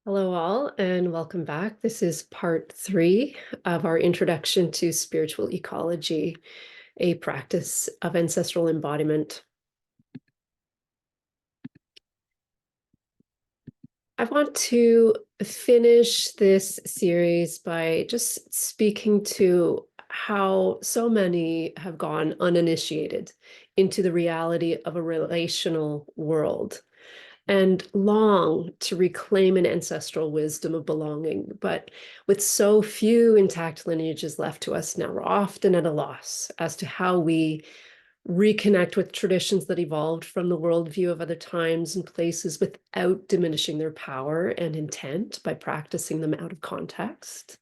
Hello, all, and welcome back. This is part 3 of our Introduction to Spiritual Ecology, a practice of ancestral embodiment. I want to finish this series by just speaking to how so many have gone uninitiated into the reality of a relational world and long to reclaim an ancestral wisdom of belonging. But with so few intact lineages left to us now, we're often at a loss as to how we reconnect with traditions that evolved from the worldview of other times and places without diminishing their power and intent by practicing them out of context.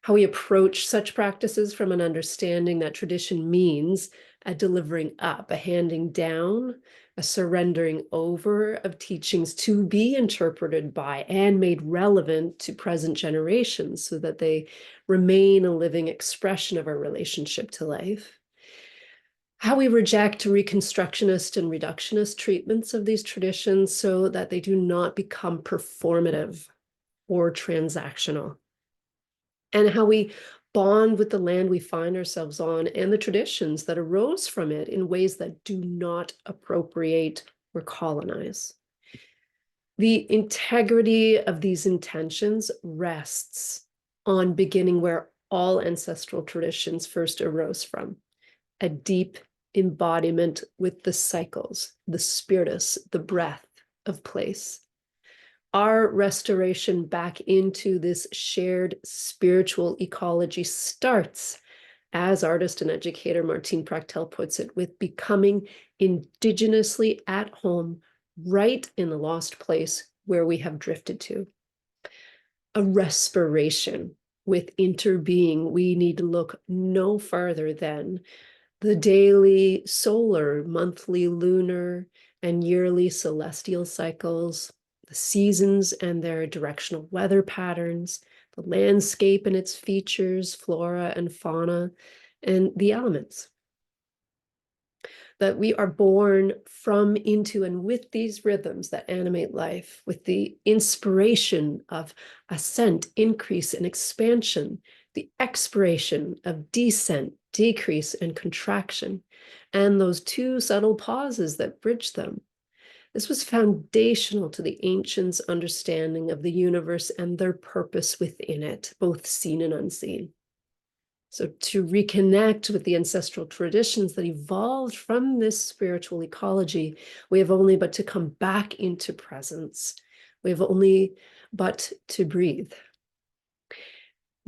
How we approach such practices from an understanding that tradition means a delivering up, a handing down, a surrendering over of teachings to be interpreted by and made relevant to present generations so that they remain a living expression of our relationship to life. How we reject reconstructionist and reductionist treatments of these traditions so that they do not become performative or transactional. And how we bond with the land we find ourselves on and the traditions that arose from it in ways that do not appropriate or colonize. The integrity of these intentions rests on beginning where all ancestral traditions first arose from, a deep embodiment with the cycles, the spiritus, the breath of place. Our restoration back into this shared spiritual ecology starts, as artist and educator Martine Prachtel puts it, with becoming indigenously at home right in the lost place where we have drifted to. A respiration with interbeing. We need to look no farther than the daily solar, monthly lunar, and yearly celestial cycles, the seasons and their directional weather patterns, the landscape and its features, flora and fauna, and the elements. That we are born from, into, and with these rhythms that animate life, with the inspiration of ascent, increase, and expansion, the expiration of descent, decrease, and contraction, and those two subtle pauses that bridge them. This was foundational to the ancients' understanding of the universe and their purpose within it, both seen and unseen. So to reconnect with the ancestral traditions that evolved from this spiritual ecology, we have only but to come back into presence. We have only but to breathe.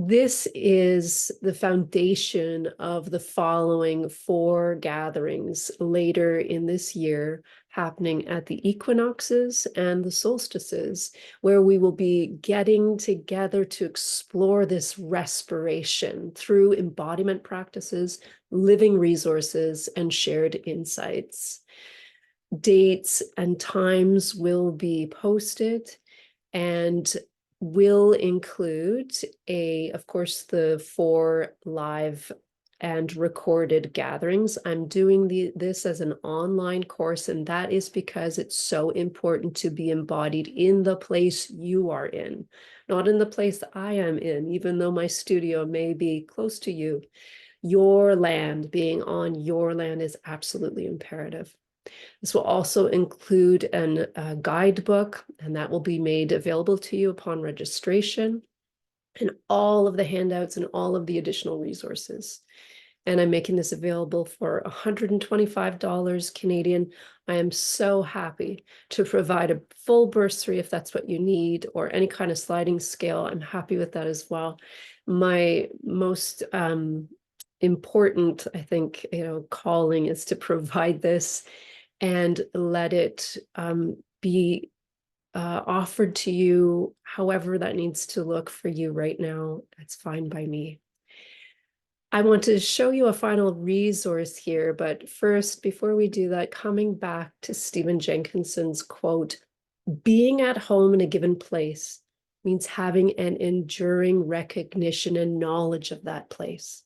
This is the foundation of the following 4 gatherings later in this year, happening at the equinoxes and the solstices, where we will be getting together to explore this respiration through embodiment practices, living resources, and shared insights. Dates and times will be posted, and will include of course, the 4 live and recorded gatherings. I'm doing this as an online course, and that is because it's so important to be embodied in the place you are in, not in the place I am in, even though my studio may be close to you. Your land, being on your land, is absolutely imperative. This will also include a guidebook, and that will be made available to you upon registration, and all of the handouts and all of the additional resources. And I'm making this available for $125 Canadian. I am so happy to provide a full bursary if that's what you need, or any kind of sliding scale. I'm happy with that as well. My most important, I think, calling is to provide this and let it be offered to you however that needs to look for you right now. That's fine by me. I want to show you a final resource here, but first, before we do that, coming back to Stephen Jenkinson's quote, being at home in a given place means having an enduring recognition and knowledge of that place,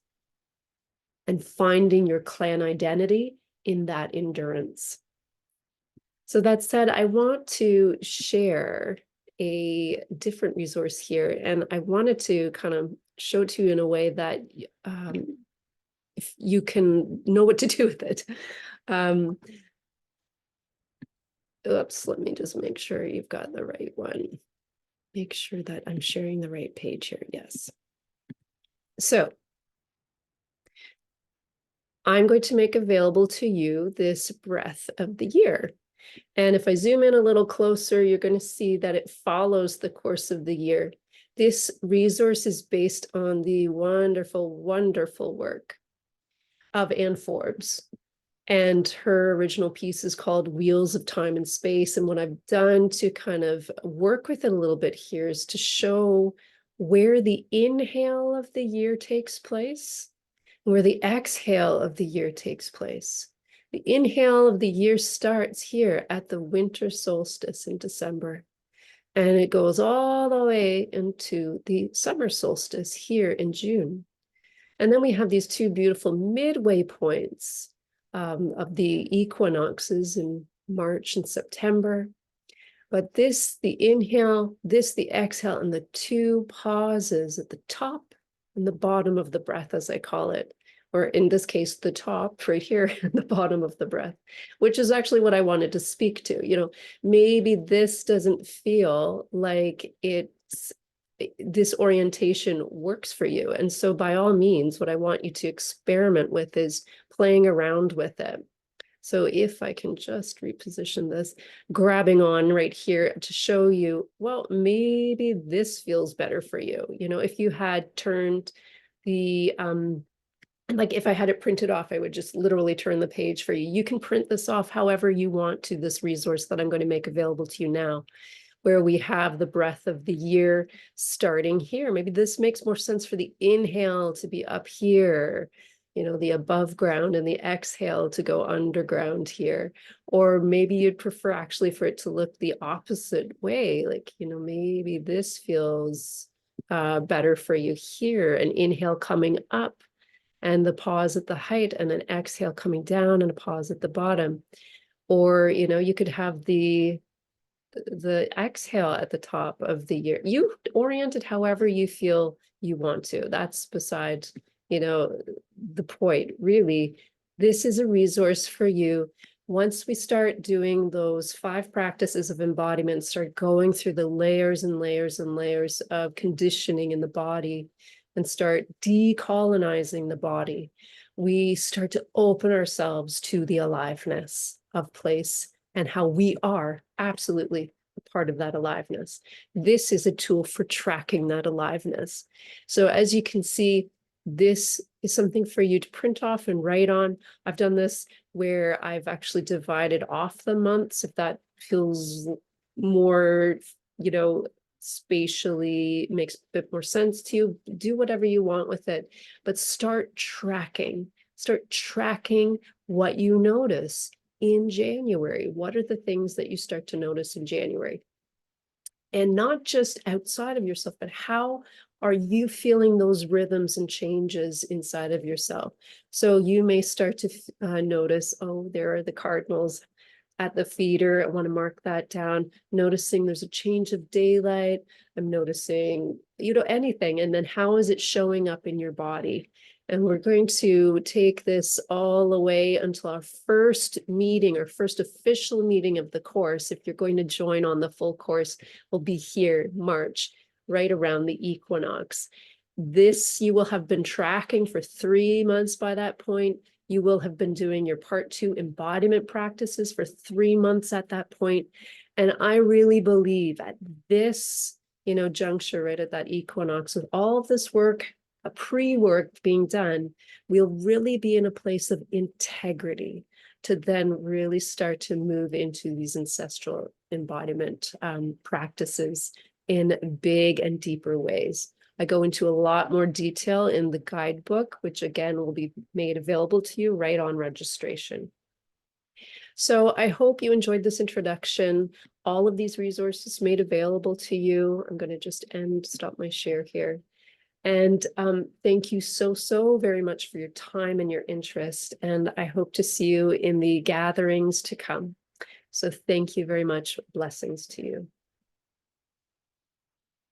and finding your clan identity in that endurance. So that said, I want to share a different resource here, and I wanted to kind of show it to you in a way that if you can know what to do with it. Oops, let me just make sure you've got the right one. Make sure that I'm sharing the right page here. Yes. So I'm going to make available to you this breath of the year. And if I zoom in a little closer, you're going to see that it follows the course of the year. This resource is based on the wonderful, wonderful work of Anne Forbes. And her original piece is called Wheels of Time and Space. And what I've done to kind of work with it a little bit here is to show where the inhale of the year takes place, where the exhale of the year takes place. The inhale of the year starts here at the winter solstice in December, and it goes all the way into the summer solstice here in June. And then we have these two beautiful midway points of the equinoxes in March and September. But this, the inhale, this, the exhale, and the two pauses at the top and the bottom of the breath, as I call it, or in this case, the top right here, and the bottom of the breath, which is actually what I wanted to speak to. You know, maybe this doesn't feel like this orientation works for you. And so by all means, what I want you to experiment with is playing around with it. So if I can just reposition this, grabbing on right here to show you, well, maybe this feels better for you. You know, if you had turned the, like if I had it printed off, I would just literally turn the page for you. You can print this off however you want to this resource that I'm going to make available to you now, where we have the breath of the year starting here. Maybe this makes more sense for the inhale to be up here, you know, the above ground, and the exhale to go underground here. Or maybe you'd prefer actually for it to look the opposite way. Like, you know, maybe this feels better for you here, an inhale coming up and the pause at the height, and an exhale coming down and a pause at the bottom. Or, you know, you could have the exhale at the top of the year. You orient it however you feel you want to. That's beside, you know, the point. Really, this is a resource for you. Once we start doing those 5 practices of embodiment, start going through the layers and layers and layers of conditioning in the body, and start decolonizing the body, we start to open ourselves to the aliveness of place and how we are absolutely a part of that aliveness. This is a tool for tracking that aliveness. So as you can see, this is something for you to print off and write on. I've done this where I've actually divided off the months, if that feels more, you know, spatially makes a bit more sense to you. Do whatever you want with it, but start tracking what you notice in January. What are the things that you start to notice in January? And not just outside of yourself, but how are you feeling those rhythms and changes inside of yourself? So you may start to notice, oh, there are the cardinals at the feeder. I want to mark that down. Noticing there's a change of daylight. I'm noticing, you know, anything. And then how is it showing up in your body? And we're going to take this all the way until our first meeting, our first official meeting of the course. If you're going to join on the full course, will be here, March, right around the equinox. This you will have been tracking for 3 months by that point. You will have been doing your Part 2 embodiment practices for 3 months at that point. And I really believe at this, you know, juncture, right at that equinox, with all of this work, a pre-work being done, we'll really be in a place of integrity to then really start to move into these ancestral embodiment practices in big and deeper ways. I go into a lot more detail in the guidebook, which again will be made available to you right on registration. So I hope you enjoyed this introduction. All of these resources made available to you. I'm going to just stop my share here. And thank you so very much for your time and your interest. And I hope to see you in the gatherings to come. So thank you very much. Blessings to you.